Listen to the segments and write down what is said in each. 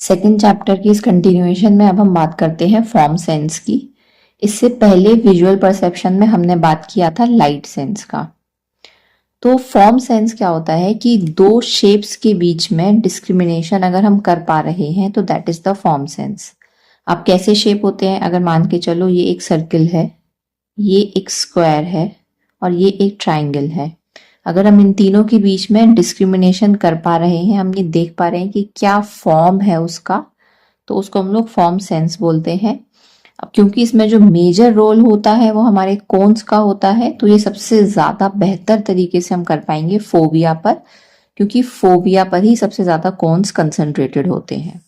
Second chapter की इस continuation में अब हम बात करते हैं फॉर्म सेंस की। इससे पहले विजुअल परसेप्शन में हमने बात किया था लाइट सेंस का। तो फॉर्म सेंस क्या होता है कि दो शेप्स के बीच में डिस्क्रिमिनेशन अगर हम कर पा रहे हैं तो that is the form sense. अब कैसे शेप होते हैं, अगर मान के चलो ये एक सर्किल है, ये एक स्क्वायर है और ये एक ट्राइंगल है। अगर हम इन तीनों के बीच में डिस्क्रिमिनेशन कर पा रहे हैं, हम ये देख पा रहे हैं कि क्या फॉर्म है उसका, तो उसको हम लोग फॉर्म सेंस बोलते हैं। अब क्योंकि इसमें जो मेजर रोल होता है वो हमारे कोन्स का होता है, तो ये सबसे ज्यादा बेहतर तरीके से हम कर पाएंगे फोबिया पर, क्योंकि फोबिया पर ही सबसे ज्यादा कोन्स कंसंट्रेटेड होते हैं।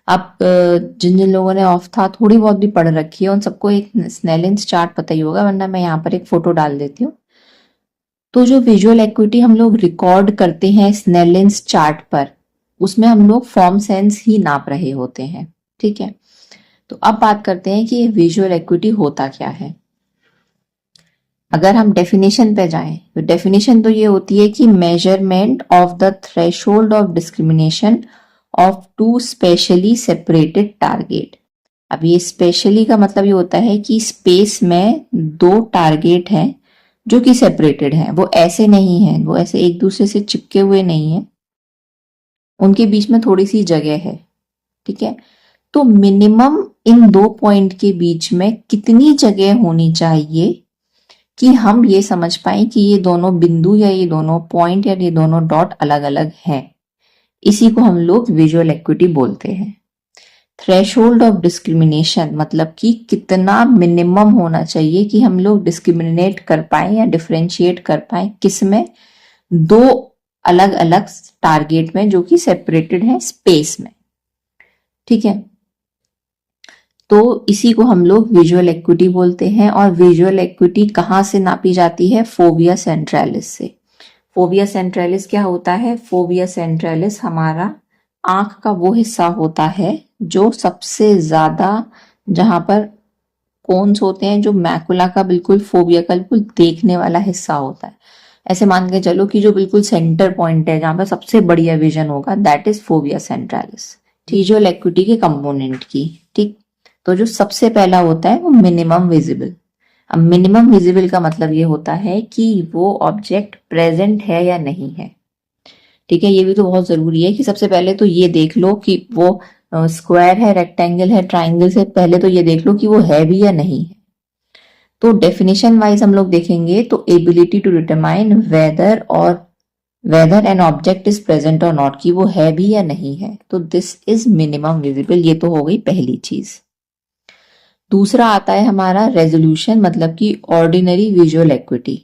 अब जिन जिन लोगों ने ऑफ था थोड़ी बहुत भी पढ़ रखी है उन सबको एक स्नेलिंस चार्ट पता ही होगा, वरना मैं यहाँ पर एक फोटो डाल देती हूँ। तो जो विजुअल एक्विटी हम लोग रिकॉर्ड करते हैं स्नेलिंस चार्ट पर, उसमें हम लोग फॉर्म सेंस ही नाप रहे होते हैं। ठीक है, तो अब बात करते हैं कि विजुअल एक्विटी होता क्या है। अगर हम डेफिनेशन पे जाएं तो डेफिनेशन तो ये होती है कि measurement of the threshold of discrimination of two spatially separated target. अब ये स्पेशली का मतलब ये होता है कि स्पेस में दो टारगेट हैं जो कि सेपरेटेड हैं, वो ऐसे नहीं है, वो ऐसे एक दूसरे से चिपके हुए नहीं है, उनके बीच में थोड़ी सी जगह है। ठीक है, तो मिनिमम इन दो पॉइंट के बीच में कितनी जगह होनी चाहिए कि हम ये समझ पाए कि ये दोनों बिंदु या ये दोनों पॉइंट या ये दोनों डॉट अलग अलग हैं। इसी को हम लोग विजुअल एक्विटी बोलते हैं। थ्रेशोल्ड ऑफ डिस्क्रिमिनेशन मतलब कि कितना मिनिमम होना चाहिए कि हम लोग डिस्क्रिमिनेट कर पाए या डिफरेंशिएट कर पाए, किसमें, दो अलग अलग टारगेट में जो कि सेपरेटेड है स्पेस में। ठीक है, तो इसी को हम लोग विजुअल एक्विटी बोलते हैं। और विजुअल एक्विटी कहाँ से नापी जाती है? फोबिया सेंट्रलिस से। फोबिया सेंट्रलिस क्या होता है? फोबिया सेंट्रलिस हमारा आंख का वो हिस्सा होता है जो सबसे ज्यादा, जहां पर कोन्स होते हैं, जो मैकुला का बिल्कुल फोबिया का बिल्कुल देखने वाला हिस्सा होता है। ऐसे मान के चलो कि जो बिल्कुल सेंटर पॉइंट है जहां पर सबसे बढ़िया विजन होगा, that is phobia centralis. Visual equity के कंपोनेंट की, ठीक, तो जो सबसे पहला होता है वो मिनिमम विजिबल। अब मिनिमम विजिबल का मतलब ये होता है कि वो ऑब्जेक्ट प्रेजेंट है या नहीं है। ठीक है, ये भी तो बहुत जरूरी है कि सबसे पहले तो ये देख लो कि वो स्क्वायर है, रेक्टेंगल है, ट्राइंगल से पहले तो ये देख लो कि वो है भी या नहीं है। तो डेफिनेशन वाइज हम लोग देखेंगे तो ability to determine whether an object is present और नॉट, कि वो है भी या नहीं है, तो दिस इज मिनिमम विजिबल। ये तो हो गई पहली चीज। दूसरा आता है हमारा रेजोल्यूशन, मतलब कि ऑर्डिनरी विजुअल एक्विटी।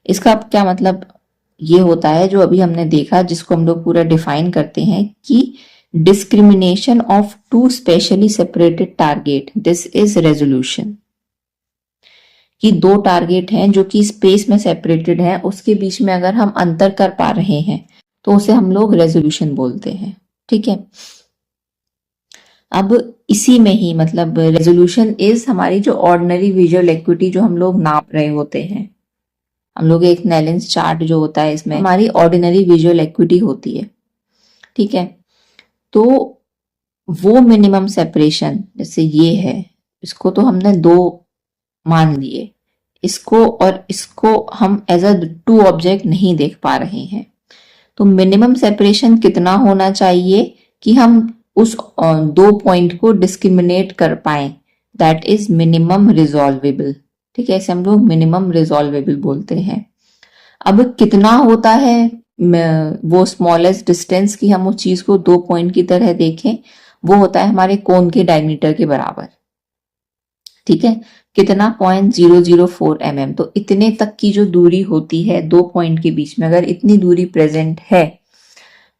इसका क्या मतलब ये होता है, जो अभी हमने देखा, जिसको हम लोग पूरा डिफाइन करते हैं कि discrimination of two spatially separated target, this is resolution. कि दो टारगेट हैं जो कि स्पेस में सेपरेटेड हैं, उसके बीच में अगर हम अंतर कर पा रहे हैं तो उसे हम लोग रेजोल्यूशन बोलते हैं। ठीक है, अब इसी में ही मतलब रेजोल्यूशन इज हमारी जो ऑर्डिनरी विजुअल एक्विटी जो हम लोग नाप रहे होते हैं। हम लोग एक स्नेलिंस चार्ट जो होता है, इसमें हमारी ऑर्डिनरी विजुअल एक्विटी होती है। ठीक है, तो वो मिनिमम सेपरेशन, जैसे ये है, इसको तो हमने दो मान लिए, इसको और इसको हम एज अ टू ऑब्जेक्ट नहीं देख पा रहे हैं, तो मिनिमम सेपरेशन कितना होना चाहिए कि हम उस दो पॉइंट को डिस्क्रिमिनेट कर पाए, दैट इज मिनिमम रिजॉल्वेबल। ठीक है, ऐसे हम लोग मिनिमम रिजॉल्वेबल बोलते हैं। अब कितना होता है वो स्मॉलेस्ट डिस्टेंस की हम उस चीज को दो पॉइंट की तरह देखें, वो होता है हमारे कोन के डायमीटर के बराबर। ठीक है, कितना? 0.004 mm। तो इतने तक की जो दूरी होती है दो पॉइंट के बीच में, अगर इतनी दूरी प्रेजेंट है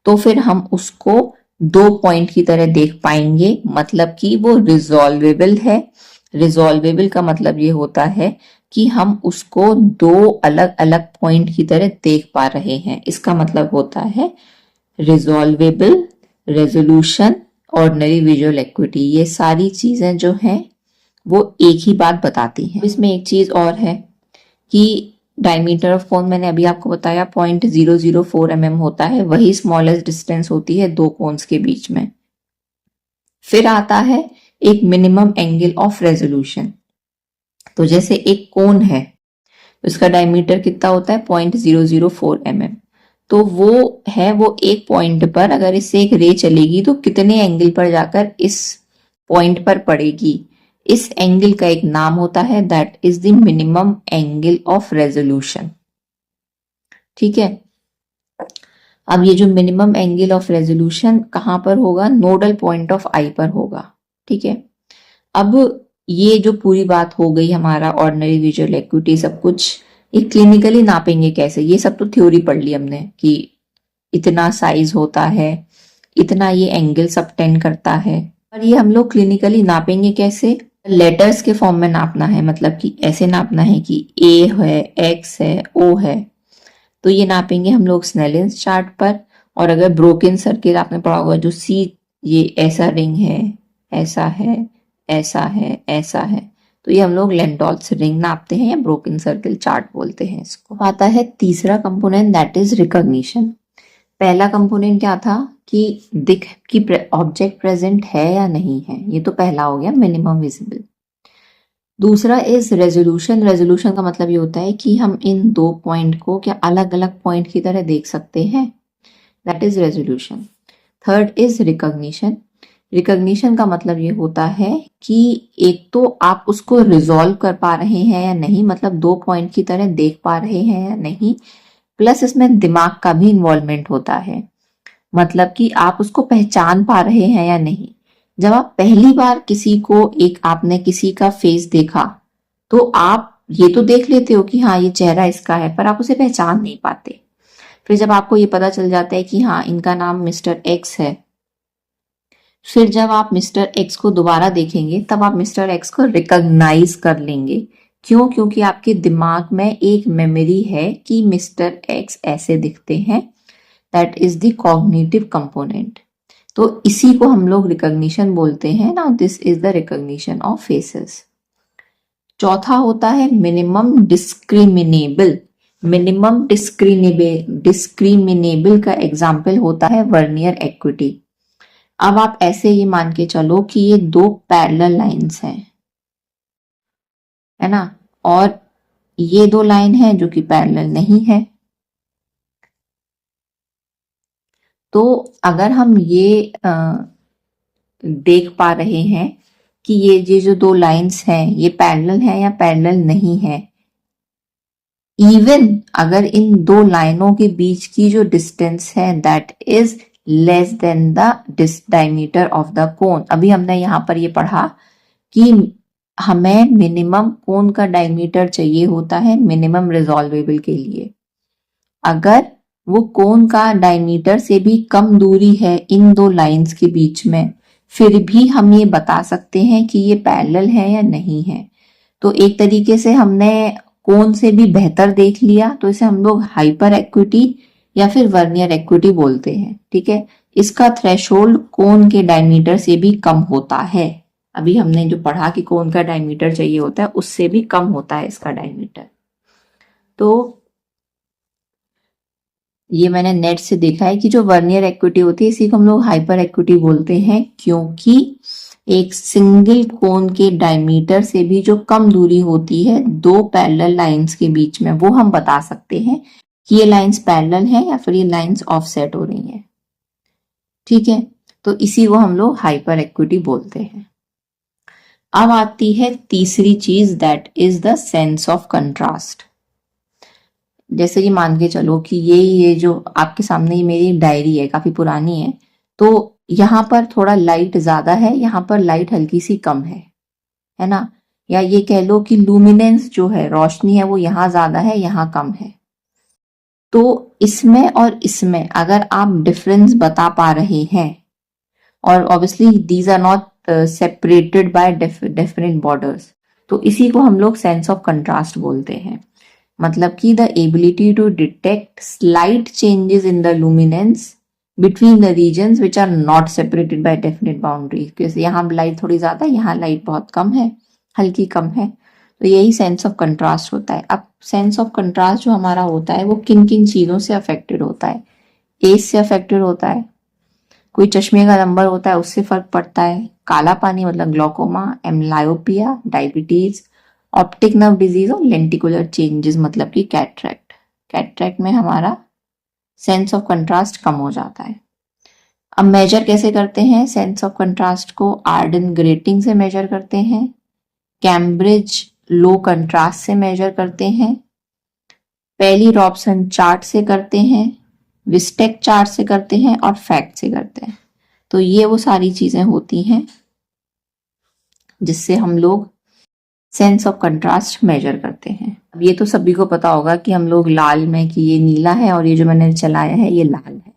तो फिर हम उसको दो पॉइंट की तरह देख पाएंगे, मतलब कि वो रिजॉल्वेबल है। रिजॉल्वेबल का मतलब ये होता है कि हम उसको दो अलग अलग पॉइंट की तरह देख पा रहे हैं। इसका मतलब होता है रिजॉल्वेबल, रेजोल्यूशन, ऑर्डिनरी विजुअल एक्विटी। ये सारी चीजें जो हैं वो एक ही बात बताती हैं। इसमें एक चीज और है कि डायमीटर ऑफ कोन मैंने अभी आपको बताया 0.004 mm होता है, वही स्मॉलेस्ट डिस्टेंस होती है दो कोन्स के बीच में। फिर आता है एक मिनिमम एंगल ऑफ रेजोल्यूशन। तो जैसे एक कोन है तो इसका डायमीटर कितना होता है 0.004 mm। तो वो एक पॉइंट पर अगर इससे एक रे चलेगी तो कितने एंगल पर जाकर इस पॉइंट पर पड़ेगी, इस एंगल का एक नाम होता है, that is the minimum angle of resolution. ठीक है, अब ये जो मिनिमम एंगल ऑफ रेजोल्यूशन कहां पर होगा, नोडल पॉइंट ऑफ आई पर होगा। ठीक है, अब ये जो पूरी बात हो गई हमारा ऑर्डिनरी विजुअल एक्यूटी सब कुछ, ये क्लिनिकली नापेंगे कैसे, ये सब तो थ्योरी पढ़ ली हमने कि इतना साइज होता है, इतना ये एंगल सबटेंड करता है, और ये हम लोग क्लिनिकली नापेंगे कैसे, लेटर्स के फॉर्म में नापना है, मतलब कि ऐसे नापना है कि ए है, एक्स है, ओ है, तो ये नापेंगे हम लोग स्नेलियंस चार्ट पर। और अगर ब्रोकन सर्किल आपने पढ़ा होगा जो सी, ये ऐसा रिंग है, ऐसा है, ऐसा है, ऐसा है, तो ये हम लोग लेंटॉल्स रिंग नापते हैं या ब्रोकन सर्किल चार्ट बोलते हैं इसको। आता है तीसरा कंपोनेंट, दैट इज रिकॉग्निशन। पहला कंपोनेंट क्या था कि दिख कि ऑब्जेक्ट प्रेजेंट है या नहीं है, ये तो पहला हो गया मिनिमम विजिबल। दूसरा इज रेजोल्यूशन। रेजोल्यूशन का मतलब ये होता है कि हम इन दो पॉइंट को क्या अलग अलग पॉइंट की तरह देख सकते हैं, that is resolution. Third is recognition. Recognition का मतलब ये होता है कि एक तो आप उसको रिजॉल्व कर पा रहे हैं या नहीं, मतलब दो पॉइंट की तरह देख पा रहे हैं या नहीं, प्लस इसमें दिमाग का भी इन्वॉल्वमेंट होता है, मतलब कि आप उसको पहचान पा रहे हैं या नहीं। जब आप पहली बार किसी को आपने किसी का फेस देखा तो आप ये तो देख लेते हो कि हाँ ये चेहरा इसका है, पर आप उसे पहचान नहीं पाते। फिर जब आपको ये पता चल जाता है कि हाँ इनका नाम मिस्टर एक्स है, फिर जब आप मिस्टर एक्स को दोबारा देखेंगे तब आप मिस्टर एक्स को रिकॉग्नाइज कर लेंगे। क्यों? क्योंकि आपके दिमाग में एक मेमोरी है कि मिस्टर एक्स ऐसे दिखते हैं, that is the cognitive component. तो इसी को हम लोग रिकॉग्निशन बोलते हैं ना, this is the recognition of faces. चौथा होता है मिनिमम डिस्क्रिमिनेबल। मिनिमम डिस्क्रिमिनेबल का एग्जाम्पल होता है वर्नियर एक्विटी। अब आप ऐसे ये मान के चलो कि ये दो पैरेलल लाइंस हैं, है ना, और ये दो लाइन है जो कि पैरेलल नहीं है। तो अगर हम ये देख पा रहे हैं कि ये जो दो लाइंस हैं ये पैरेलल है या पैरेलल नहीं है, इवन अगर इन दो लाइनों के बीच की जो डिस्टेंस है that is less than the diameter of the cone. अभी हमने यहां पर ये पढ़ा कि हमें मिनिमम कोन का डायमीटर चाहिए होता है मिनिमम रिजॉल्वेबल के लिए। अगर वो कोन का डायमीटर से भी कम दूरी है इन दो लाइंस के बीच में, फिर भी हम ये बता सकते हैं कि ये पैरेलल है या नहीं है। तो एक तरीके से हमने कोन से भी बेहतर देख लिया, तो इसे हम लोग हाइपर एक्विटी या फिर वर्नियर एक्विटी बोलते हैं। ठीक है, इसका थ्रेशोल्ड कोन के डायमीटर से भी कम होता है। अभी हमने जो पढ़ा कि कोन का डायमीटर चाहिए होता है उससे भी कम होता है इसका डायमीटर। तो ये मैंने नेट से देखा है कि जो वर्नियर एक्विटी होती है इसी को हम लोग हाइपर एक्विटी बोलते हैं, क्योंकि एक सिंगल कोन के डायमीटर से भी जो कम दूरी होती है दो पैरेलल लाइंस के बीच में, वो हम बता सकते हैं कि ये लाइंस पैरेलल है या फिर ये लाइंस ऑफसेट हो रही हैं। ठीक है, तो इसी को हम लोग हाइपर एक्विटी बोलते हैं। अब आती है तीसरी चीज, that is the sense of contrast. जैसे कि मान के चलो कि ये जो आपके सामने ये मेरी डायरी है, काफी पुरानी है, तो यहाँ पर थोड़ा लाइट ज्यादा है, यहाँ पर लाइट हल्की सी कम है ना, या ये कह लो कि लुमिनेंस जो है, रोशनी है, वो यहाँ ज्यादा है, यहाँ कम है। तो इसमें और इसमें अगर आप डिफरेंस बता पा रहे हैं, और obviously these are not separated by different borders, तो इसी को हम लोग सेंस ऑफ कंट्रास्ट बोलते हैं। मतलब कि the ability to detect slight changes in the luminance between the regions which are not separated by definite boundary. जैसे यहाँ लाइट थोड़ी ज्यादा है, यहाँ लाइट बहुत कम है, हल्की कम है, तो यही सेंस ऑफ कंट्रास्ट होता है। अब सेंस ऑफ कंट्रास्ट जो हमारा होता है वो किन किन चीजों से अफेक्टेड होता है? एज से अफेक्टेड होता है, कोई चश्मे का नंबर होता है उससे फर्क पड़ता है, काला पानी मतलब glaucoma, amblyopia, diabetes, optic nerve disease और लेंटिकुलर चेंजेस मतलब कि कैटरेक्ट। कैटरेक्ट में हमारा सेंस ऑफ कंट्रास्ट कम हो जाता है। अब मेजर कैसे करते हैं सेंस ऑफ कंट्रास्ट को? आर्डन ग्रेटिंग से मेजर करते हैं, कैम्ब्रिज लो कंट्रास्ट से मेजर करते हैं, पहली रॉबसन चार्ट से करते हैं, विस्टेक चार्ट से करते हैं और फैक्ट से करते हैं। तो ये वो सारी चीजें होती हैं जिससे हम लोग सेंस ऑफ कंट्रास्ट मेजर करते हैं। अब ये तो सभी को पता होगा कि हम लोग लाल में कि ये नीला है और ये जो मैंने चलाया है ये लाल है,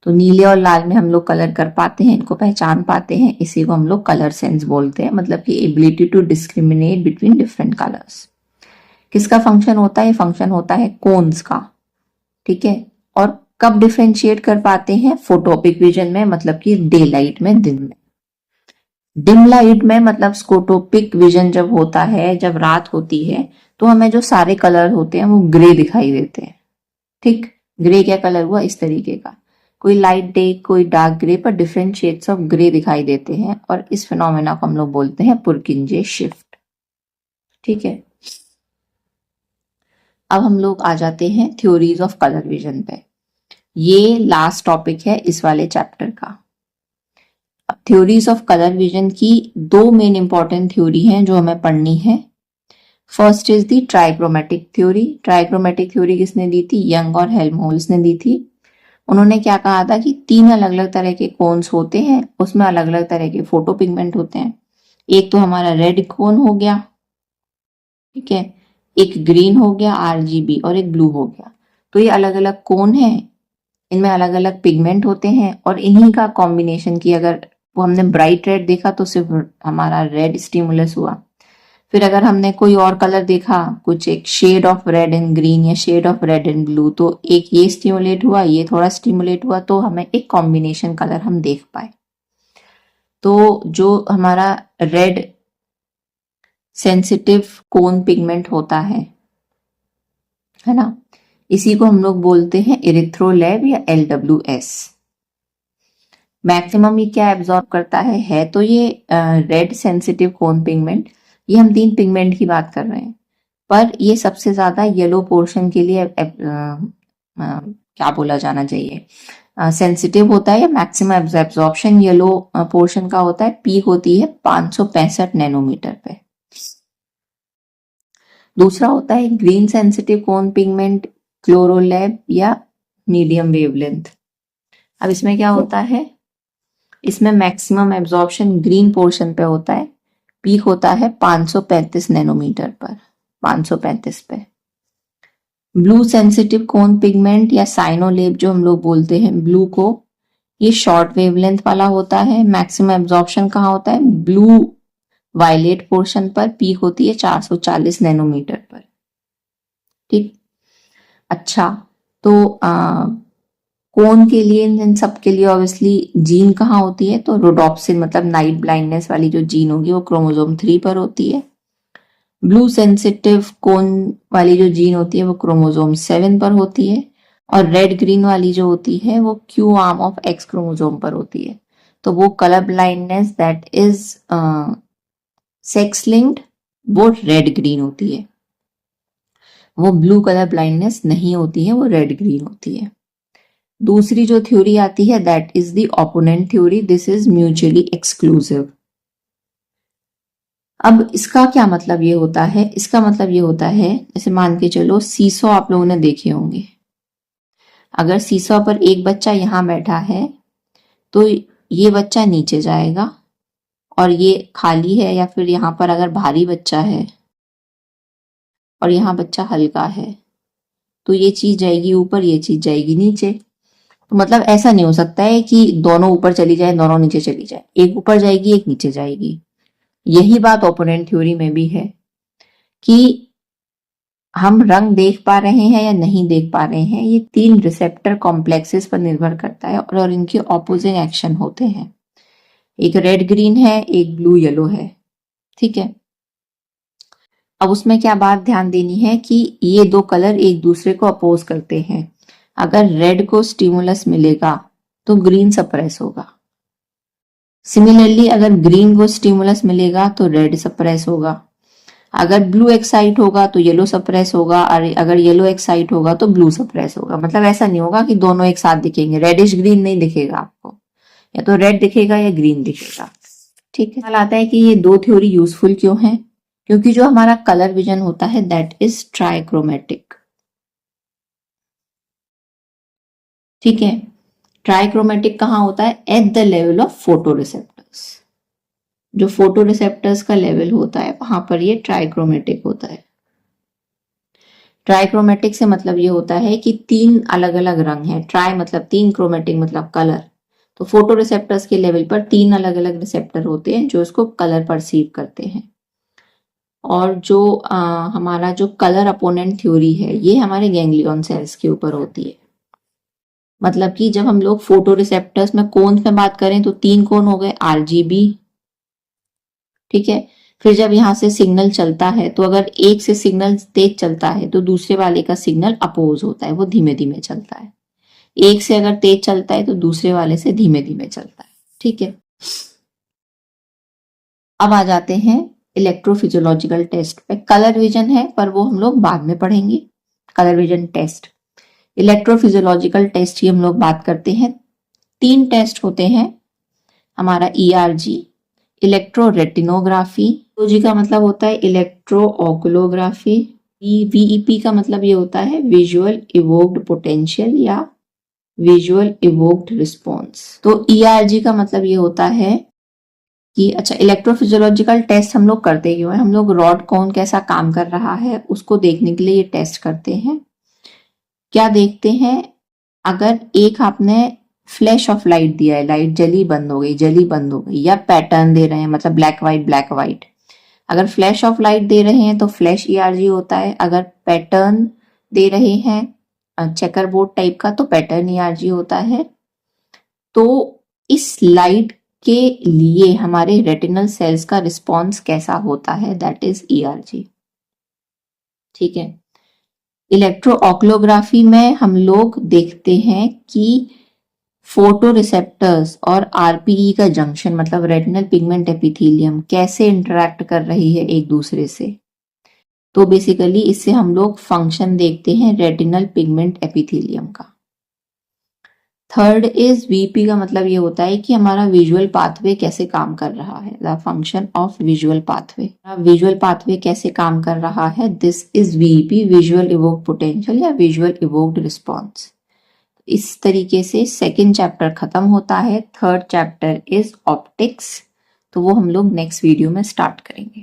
तो नीले और लाल में हम लोग कलर कर पाते हैं, इनको पहचान पाते हैं, इसी को हम लोग कलर सेंस बोलते हैं, मतलब कि ability to discriminate between different colours. किसका फंक्शन होता है? फंक्शन होता है कोन्स का, ठीक है। और कब डिफरेंशिएट कर पाते हैं? फोटोपिक विजन में, मतलब कि डे लाइट में, दिन में। डिम लाइट में मतलब स्कोटोपिक विजन जब होता है, जब रात होती है, तो हमें जो सारे कलर होते हैं वो ग्रे दिखाई देते हैं, ठीक। ग्रे क्या कलर हुआ? इस तरीके का, कोई लाइट डे कोई डार्क ग्रे, पर डिफरेंट शेड्स ऑफ ग्रे दिखाई देते हैं, और इस फिनोमेना को हम लोग बोलते हैं पुरकिंजे शिफ्ट, ठीक है। अब हम लोग आ जाते हैं थ्योरीज ऑफ कलर विजन पे। ये लास्ट टॉपिक है इस वाले चैप्टर का। अब थ्योरीज ऑफ कलर विजन की दो मेन इंपॉर्टेंट थ्योरी हैं जो हमें पढ़नी है। First is the trichromatic theory. Trichromatic theory किसने दी थी? यंग और हेल्महोल्ट्ज ने दी थी। उन्होंने क्या कहा था कि 3 अलग अलग तरह के कोन्स होते हैं, उसमें अलग अलग तरह के फोटो पिगमेंट होते हैं। एक तो हमारा रेड कोन हो गया, ठीक है, एक ग्रीन हो गया आरजीबी, और एक ब्लू हो गया। तो ये अलग अलग कोन है, इनमें अलग अलग पिगमेंट होते हैं, और इन्हीं का कॉम्बिनेशन की अगर वो हमने ब्राइट रेड देखा तो सिर्फ हमारा रेड स्टिमुलस हुआ। फिर अगर हमने कोई और कलर देखा, कुछ एक shade of red and green या shade of red and blue, तो एक ये स्टिमुलेट हुआ, ये थोड़ा स्टिमुलेट हुआ, तो हमें एक कॉम्बिनेशन कलर हम देख पाए। तो जो हमारा रेड सेंसिटिव कोन पिगमेंट होता है ना, इसी को हम लोग बोलते हैं इरिथ्रोलैब या LWS। मैक्सिमम ये क्या एब्जॉर्ब करता है तो ये रेड सेंसिटिव कोन पिगमेंट। ये हम 3 पिगमेंट की बात कर रहे हैं, पर ये सबसे ज्यादा येलो पोर्शन के लिए क्या बोला जाना चाहिए, सेंसिटिव होता है, या मैक्सिमम एब्जॉर्प्शन येलो पोर्शन का होता है। पीक होती है 565 नैनोमीटर पे। दूसरा होता है ग्रीन सेंसिटिव कोन पिगमेंट, क्लोरोलैब या मीडियम वेवलेंथ। अब इसमें क्या होता है, इसमें मैक्सिमम एब्जॉर्प्शन ग्रीन पोर्शन पे होता है, पीक होता है 535 नैनोमीटर पर, 535 पे। ब्लू सेंसिटिव कोन पिगमेंट या साइनोलेब जो हम लोग बोलते हैं ब्लू को, ये शॉर्ट वेवलेंथ वाला होता है। मैक्सिमम एब्जॉर्प्शन कहाँ होता है? ब्लू वायलेट पोर्शन पर, पीक होती है 440 नैनोमीटर पर, ठीक। अच्छा, तो कोन के लिए, इन सब के लिए ऑब्वियसली जीन कहाँ होती है? तो रोडोप्सिन मतलब नाइट ब्लाइंडनेस वाली जो जीन होगी वो क्रोमोसोम 3 पर होती है। ब्लू सेंसिटिव कोन वाली जो जीन होती है वो क्रोमोसोम 7 पर होती है, और रेड ग्रीन वाली जो होती है वो Q arm of x chromosome पर होती है। तो वो colour blindness that is sex linked, वो रेड ग्रीन होती है। वो ब्लू कलर ब्लाइंडनेस नहीं होती है, वो रेड ग्रीन होती है। दूसरी जो थ्योरी आती है that is the opponent theory, this is mutually exclusive. अब इसका क्या मतलब ये होता है? इसका मतलब ये होता है, जैसे मान के चलो सीसॉ आप लोगों ने देखे होंगे। अगर सीसॉ पर एक बच्चा यहां बैठा है तो ये बच्चा नीचे जाएगा, और ये खाली है, या फिर यहां पर अगर भारी बच्चा है और यहाँ बच्चा हल्का है, तो ये चीज जाएगी ऊपर, ये चीज जाएगी नीचे। तो मतलब ऐसा नहीं हो सकता है कि दोनों ऊपर चली जाए दोनों नीचे चली जाए, एक ऊपर जाएगी एक नीचे जाएगी। यही बात ओपोनेंट थ्योरी में भी है कि हम रंग देख पा रहे हैं या नहीं देख पा रहे हैं, ये 3 रिसेप्टर कॉम्प्लेक्सेस पर निर्भर करता है, और इनके ऑपोजिंग एक्शन होते हैं। एक रेड ग्रीन है, एक ब्लू येलो है, ठीक है। अब उसमें क्या बात ध्यान देनी है कि ये दो कलर एक दूसरे को अपोज करते हैं। अगर रेड को स्टिमुलस मिलेगा तो ग्रीन सप्रेस होगा। सिमिलरली अगर ग्रीन को स्टिमुलस मिलेगा तो रेड सप्रेस होगा। अगर ब्लू एक्साइट होगा तो येलो सप्रेस होगा, और अगर येलो एक्साइट होगा तो ब्लू सप्रेस होगा। मतलब ऐसा नहीं होगा कि दोनों एक साथ दिखेंगे, रेडिश ग्रीन नहीं दिखेगा आपको, या तो रेड दिखेगा या ग्रीन दिखेगा। ठीक है, सवाल आता है कि ये दो थ्योरी यूजफुल क्यों है? क्योंकि जो हमारा कलर विजन होता है दैट इज ट्राइक्रोमेटिक। ठीक है, ट्राइक्रोमेटिक कहाँ होता है? At the level of photo receptors. जो फोटो रिसेप्टर्स का लेवल होता है वहां पर ये ट्राइक्रोमेटिक होता है। ट्राइक्रोमेटिक से मतलब ये होता है कि तीन अलग अलग रंग हैं। ट्राई मतलब तीन, क्रोमेटिक मतलब कलर। तो फोटो रिसेप्टर्स के लेवल पर तीन अलग अलग रिसेप्टर होते हैं जो इसको कलर परसीव करते हैं। और जो हमारा जो कलर अपोनेंट थ्योरी है ये हमारे गैंग्लियन सेल्स के ऊपर होती है। मतलब कि जब हम लोग फोटो रिसेप्टर्स में कोन्स में बात करें तो तीन कोन हो गए, आरजीबी। ठीक है, फिर जब यहां से सिग्नल चलता है तो अगर एक से सिग्नल तेज चलता है तो दूसरे वाले का सिग्नल अपोज होता है, वो धीमे धीमे चलता है। एक से अगर तेज चलता है तो दूसरे वाले से धीमे धीमे चलता है। ठीक है, अब आ जाते हैं इलेक्ट्रोफिजियोलॉजिकल टेस्ट पे। कलर विजन है पर वो हम लोग बाद में पढ़ेंगे। Colour vision test, electrophysiological test की हम लोग बात करते हैं। तीन टेस्ट होते हैं हमारा, ईआरजी, इलेक्ट्रो रेटिनोग्राफी, जी का मतलब होता है इलेक्ट्रो ऑकुलोग्राफी, वीईपी का मतलब ये होता है विजुअल इवोक्ड पोटेंशियल या विजुअल इवोक्ड रिस्पॉन्स। तो ईआरजी का मतलब ये होता है कि अच्छा, इलेक्ट्रोफिजियोलॉजिकल टेस्ट हम लोग करते क्यों है? हम लोग रॉड कौन कैसा काम कर रहा है उसको देखने के लिए ये टेस्ट करते हैं। क्या देखते हैं? अगर एक आपने फ्लैश ऑफ लाइट दिया है, लाइट जली बंद हो गई, जली बंद हो गई, या पैटर्न दे रहे हैं मतलब ब्लैक व्हाइट, अगर फ्लैश ऑफ लाइट दे रहे हैं तो फ्लैश ईआरजी होता है। अगर पैटर्न दे रहे हैं चेकर बोर्ड टाइप का तो पैटर्न ईआरजी होता है। तो इस लाइट के लिए हमारे रेटिनल सेल्स का रिस्पॉन्स कैसा होता है, दैट इज ईआरजी। ठीक है, इलेक्ट्रो ऑक्लोग्राफी में हम लोग देखते हैं कि फोटो रिसेप्टर्स और आरपीई का जंक्शन मतलब रेटिनल पिगमेंट एपिथेलियम कैसे इंटरेक्ट कर रही है एक दूसरे से। तो बेसिकली इससे हम लोग फंक्शन देखते हैं रेटिनल पिगमेंट एपिथेलियम का। थर्ड इज वीपी का मतलब ये होता है कि हमारा विजुअल पाथवे कैसे काम कर रहा है, the function of visual pathway. Visual pathway कैसे काम कर रहा है, this is VP, visual evoked potential या विजुअल इवोक्ड रिस्पॉन्स। इस तरीके से सेकेंड चैप्टर खत्म होता है। थर्ड चैप्टर इज ऑप्टिक्स, तो वो हम लोग नेक्स्ट वीडियो में स्टार्ट करेंगे।